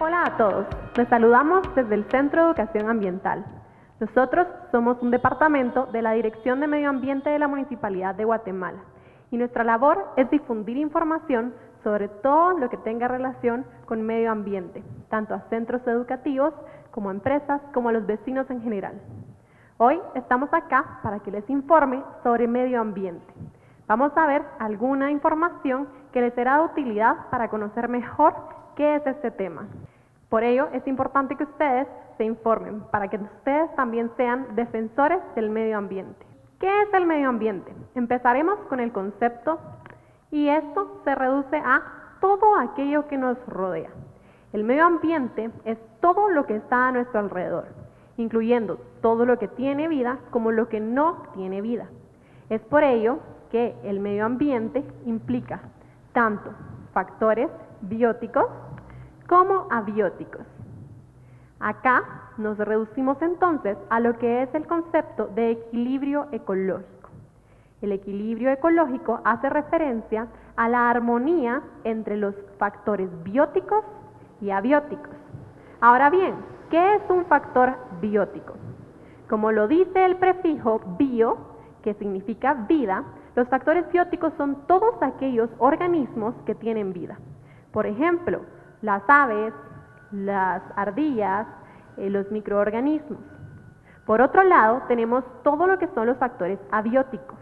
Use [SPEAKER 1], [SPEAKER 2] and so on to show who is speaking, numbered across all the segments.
[SPEAKER 1] Hola a todos, les saludamos desde el Centro de Educación Ambiental. Nosotros somos un departamento de la Dirección de Medio Ambiente de la Municipalidad de Guatemala y nuestra labor es difundir información sobre todo lo que tenga relación con medio ambiente, tanto a centros educativos como a empresas, como a los vecinos en general. Hoy estamos acá para que les informe sobre medio ambiente. Vamos a ver alguna información que les será de utilidad para conocer mejor qué es este tema. Por ello, es importante que ustedes se informen para que ustedes también sean defensores del medio ambiente. ¿Qué es el medio ambiente? Empezaremos con el concepto y esto se reduce a todo aquello que nos rodea. El medio ambiente es todo lo que está a nuestro alrededor, incluyendo todo lo que tiene vida como lo que no tiene vida. Es por ello que el medio ambiente implica tanto factores bióticos como abióticos. Acá nos reducimos entonces a lo que es el concepto de equilibrio ecológico. El equilibrio ecológico hace referencia a la armonía entre los factores bióticos y abióticos. Ahora bien, ¿qué es un factor biótico? Como lo dice el prefijo bio, que significa vida, los factores bióticos son todos aquellos organismos que tienen vida. Por ejemplo, las aves, las ardillas, los microorganismos. Por otro lado, tenemos todo lo que son los factores abióticos,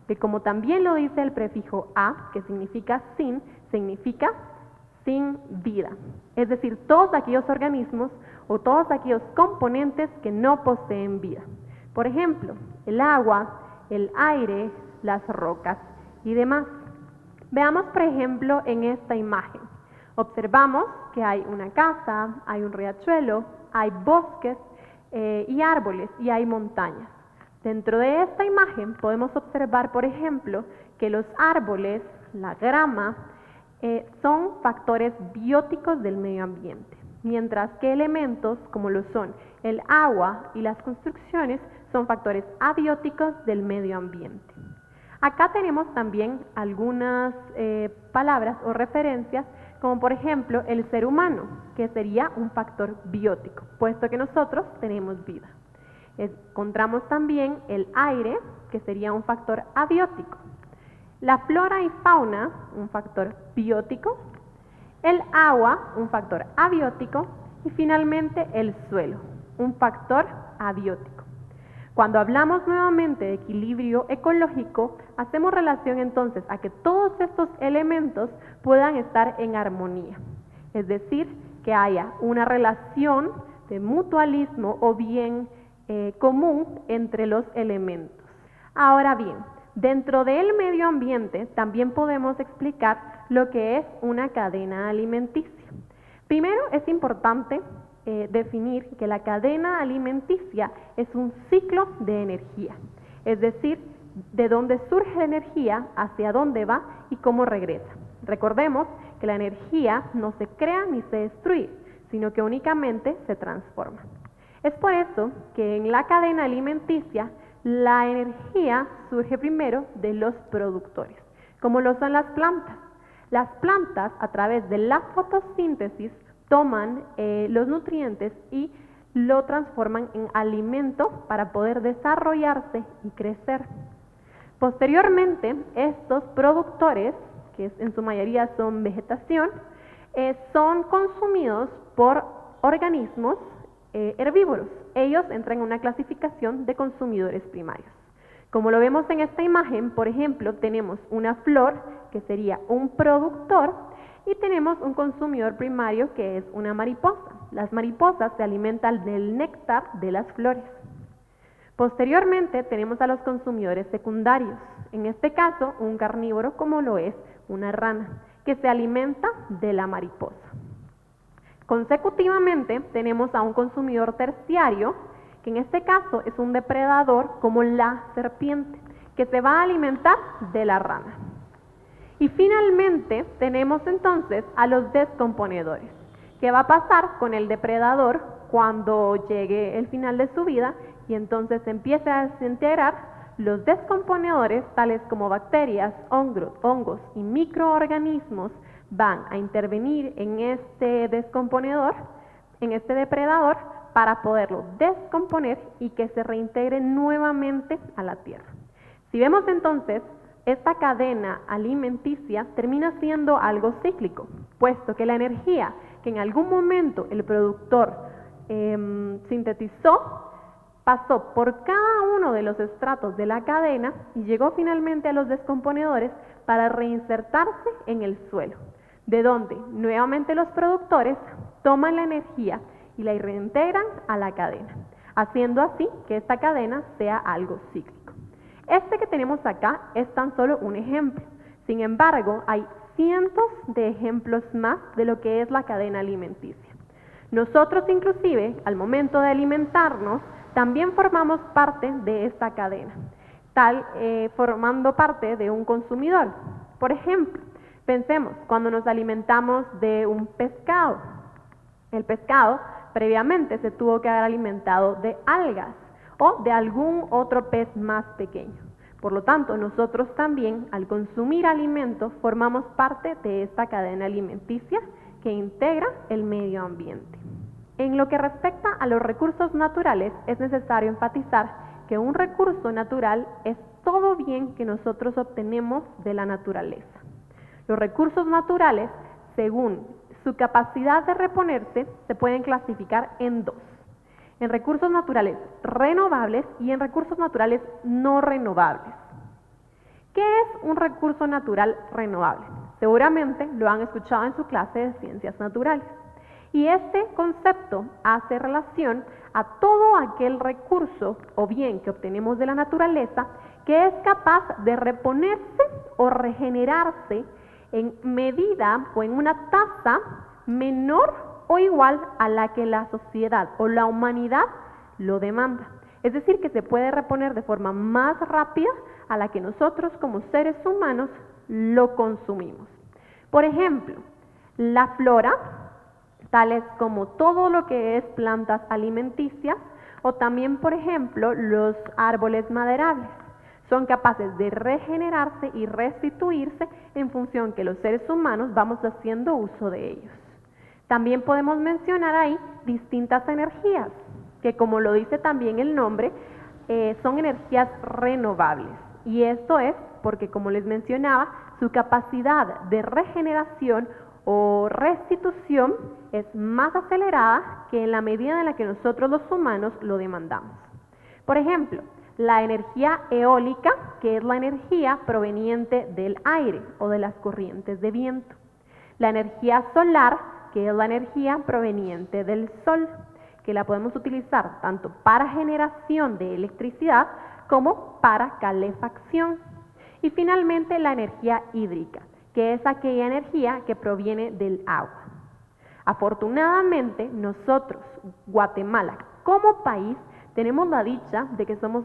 [SPEAKER 1] que como también lo dice el prefijo a, que significa sin vida. Es decir, todos aquellos organismos o todos aquellos componentes que no poseen vida. Por ejemplo, el agua, el aire, las rocas y demás. Veamos, por ejemplo, en esta imagen. Observamos que hay una casa, hay un riachuelo, hay bosques y árboles y hay montañas. Dentro de esta imagen podemos observar, por ejemplo, que los árboles, la grama, son factores bióticos del medio ambiente, mientras que elementos como lo son el agua y las construcciones son factores abióticos del medio ambiente. Acá tenemos también algunas palabras o referencias, como por ejemplo el ser humano, que sería un factor biótico, puesto que nosotros tenemos vida. Encontramos también el aire, que sería un factor abiótico. La flora y fauna, un factor biótico. El agua, un factor abiótico. Y finalmente el suelo, un factor abiótico. Cuando hablamos nuevamente de equilibrio ecológico, hacemos relación entonces a que todos estos elementos puedan estar en armonía. Es decir, que haya una relación de mutualismo o bien común entre los elementos. Ahora bien, dentro del medio ambiente también podemos explicar lo que es una cadena alimenticia. Primero es importante definir que la cadena alimenticia es un ciclo de energía, es decir, de dónde surge la energía, hacia dónde va y cómo regresa. Recordemos que la energía no se crea ni se destruye, sino que únicamente se transforma. Es por eso que en la cadena alimenticia la energía surge primero de los productores, como lo son las plantas. Las plantas, a través de la fotosíntesis, toman los nutrientes y lo transforman en alimento para poder desarrollarse y crecer. Posteriormente, estos productores, que en su mayoría son vegetación, son consumidos por organismos herbívoros. Ellos entran en una clasificación de consumidores primarios. Como lo vemos en esta imagen, por ejemplo, tenemos una flor, que sería un productor, y tenemos un consumidor primario, que es una mariposa. Las mariposas se alimentan del néctar de las flores. Posteriormente tenemos a los consumidores secundarios, en este caso un carnívoro como lo es una rana, que se alimenta de la mariposa. Consecutivamente tenemos a un consumidor terciario, que en este caso es un depredador como la serpiente, que se va a alimentar de la rana. Y finalmente tenemos entonces a los descomponedores. ¿Qué va a pasar con el depredador cuando llegue el final de su vida? Y entonces empieza a desintegrar los descomponedores, tales como bacterias, hongos y microorganismos, van a intervenir en este descomponedor, en este depredador, para poderlo descomponer y que se reintegre nuevamente a la tierra. Si vemos entonces, esta cadena alimenticia termina siendo algo cíclico, puesto que la energía que en algún momento el productor sintetizó pasó por cada uno de los estratos de la cadena y llegó finalmente a los descomponedores para reinsertarse en el suelo, de donde nuevamente los productores toman la energía y la reintegran a la cadena, haciendo así que esta cadena sea algo cíclico. Este que tenemos acá es tan solo un ejemplo. Sin embargo, hay cientos de ejemplos más de lo que es la cadena alimenticia. Nosotros inclusive, al momento de alimentarnos, también formamos parte de esta cadena, formando parte de un consumidor. Por ejemplo, pensemos cuando nos alimentamos de un pescado. El pescado previamente se tuvo que haber alimentado de algas o de algún otro pez más pequeño. Por lo tanto, nosotros también, al consumir alimentos, formamos parte de esta cadena alimenticia que integra el medio ambiente. En lo que respecta a los recursos naturales, es necesario enfatizar que un recurso natural es todo bien que nosotros obtenemos de la naturaleza. Los recursos naturales, según su capacidad de reponerse, se pueden clasificar en dos: en recursos naturales renovables y en recursos naturales no renovables. ¿Qué es un recurso natural renovable? Seguramente lo han escuchado en su clase de ciencias naturales. Y este concepto hace relación a todo aquel recurso o bien que obtenemos de la naturaleza que es capaz de reponerse o regenerarse en medida o en una tasa menor o igual a la que la sociedad o la humanidad lo demanda. Es decir, que se puede reponer de forma más rápida a la que nosotros como seres humanos lo consumimos. Por ejemplo, la flora, tales como todo lo que es plantas alimenticias, o también, por ejemplo, los árboles maderables, son capaces de regenerarse y restituirse en función que los seres humanos vamos haciendo uso de ellos. También podemos mencionar ahí distintas energías, que como lo dice también el nombre, son energías renovables. Y esto es porque, como les mencionaba, su capacidad de regeneración o restitución es más acelerada que en la medida en la que nosotros los humanos lo demandamos. Por ejemplo, la energía eólica, que es la energía proveniente del aire o de las corrientes de viento. La energía solar, que es la energía proveniente del sol, que la podemos utilizar tanto para generación de electricidad como para calefacción. Y finalmente la energía hídrica, que es aquella energía que proviene del agua. Afortunadamente, nosotros, Guatemala, como país, tenemos la dicha de que somos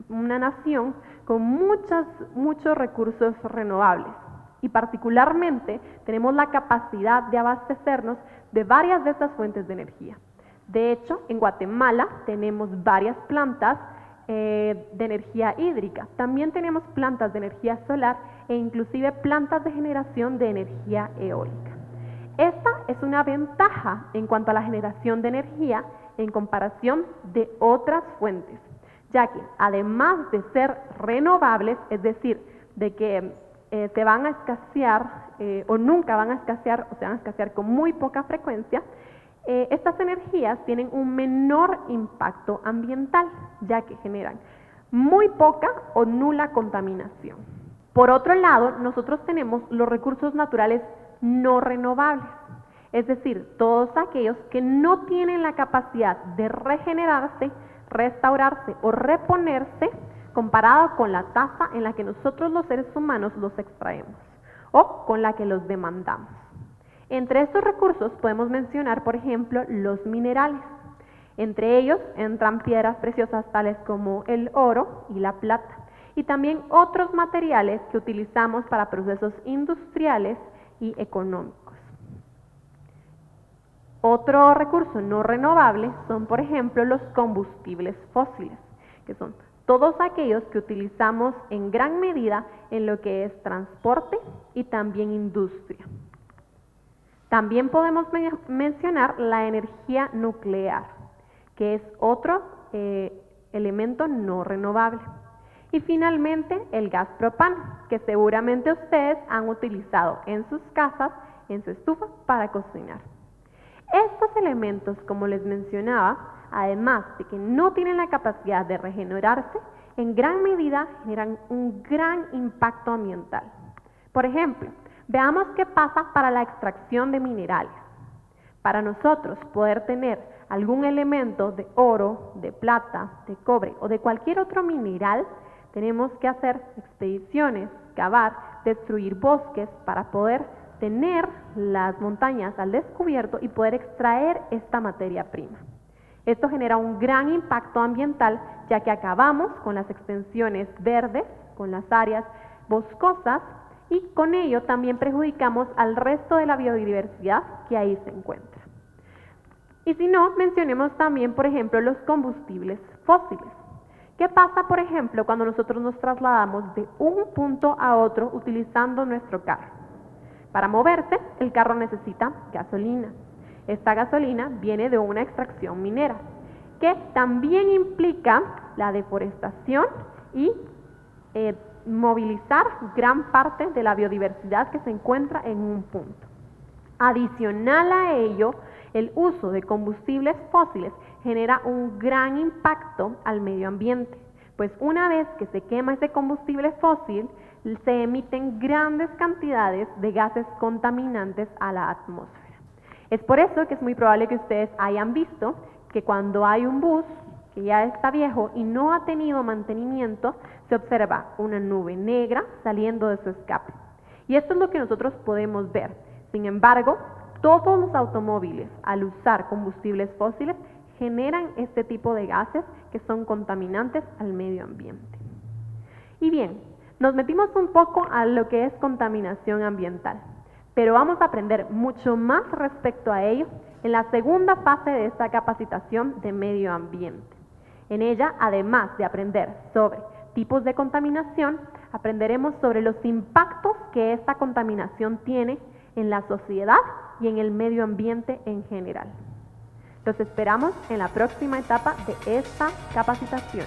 [SPEAKER 1] una nación con muchos recursos renovables y particularmente tenemos la capacidad de abastecernos de varias de estas fuentes de energía. De hecho, en Guatemala tenemos varias plantas de energía hídrica, también tenemos plantas de energía solar e inclusive plantas de generación de energía eólica. Esta es una ventaja en cuanto a la generación de energía en comparación de otras fuentes, ya que además de ser renovables, es decir, de que se van a escasear o nunca van a escasear o se van a escasear con muy poca frecuencia, estas energías tienen un menor impacto ambiental, ya que generan muy poca o nula contaminación. Por otro lado, nosotros tenemos los recursos naturales no renovables, es decir, todos aquellos que no tienen la capacidad de regenerarse, restaurarse o reponerse comparado con la tasa en la que nosotros los seres humanos los extraemos o con la que los demandamos. Entre estos recursos podemos mencionar, por ejemplo, los minerales. Entre ellos entran piedras preciosas tales como el oro y la plata, y también otros materiales que utilizamos para procesos industriales y económicos. Otro recurso no renovable son, por ejemplo, los combustibles fósiles, que son todos aquellos que utilizamos en gran medida en lo que es transporte y también industria. También podemos mencionar la energía nuclear, que es otro elemento no renovable. Y finalmente el gas propano, que seguramente ustedes han utilizado en sus casas, en su estufa, para cocinar. Estos elementos, como les mencionaba, además de que no tienen la capacidad de regenerarse, en gran medida generan un gran impacto ambiental. Por ejemplo, veamos qué pasa para la extracción de minerales. Para nosotros poder tener algún elemento de oro, de plata, de cobre o de cualquier otro mineral, tenemos que hacer expediciones, cavar, destruir bosques para poder tener las montañas al descubierto y poder extraer esta materia prima. Esto genera un gran impacto ambiental, ya que acabamos con las extensiones verdes, con las áreas boscosas, y con ello también perjudicamos al resto de la biodiversidad que ahí se encuentra. Y si no, mencionemos también, por ejemplo, los combustibles fósiles. ¿Qué pasa, por ejemplo, cuando nosotros nos trasladamos de un punto a otro utilizando nuestro carro? Para moverse, el carro necesita gasolina. Esta gasolina viene de una extracción minera, que también implica la deforestación y movilizar gran parte de la biodiversidad que se encuentra en un punto. Adicional a ello, el uso de combustibles fósiles genera un gran impacto al medio ambiente, pues una vez que se quema ese combustible fósil, se emiten grandes cantidades de gases contaminantes a la atmósfera. Es por eso que es muy probable que ustedes hayan visto que cuando hay un bus que ya está viejo y no ha tenido mantenimiento, se observa una nube negra saliendo de su escape. Y esto es lo que nosotros podemos ver. Sin embargo, todos los automóviles, al usar combustibles fósiles, generan este tipo de gases que son contaminantes al medio ambiente. Y bien, nos metimos un poco a lo que es contaminación ambiental, pero vamos a aprender mucho más respecto a ello en la segunda fase de esta capacitación de medio ambiente. En ella, además de aprender sobre tipos de contaminación, aprenderemos sobre los impactos que esta contaminación tiene en la sociedad y en el medio ambiente en general. Los esperamos en la próxima etapa de esta capacitación.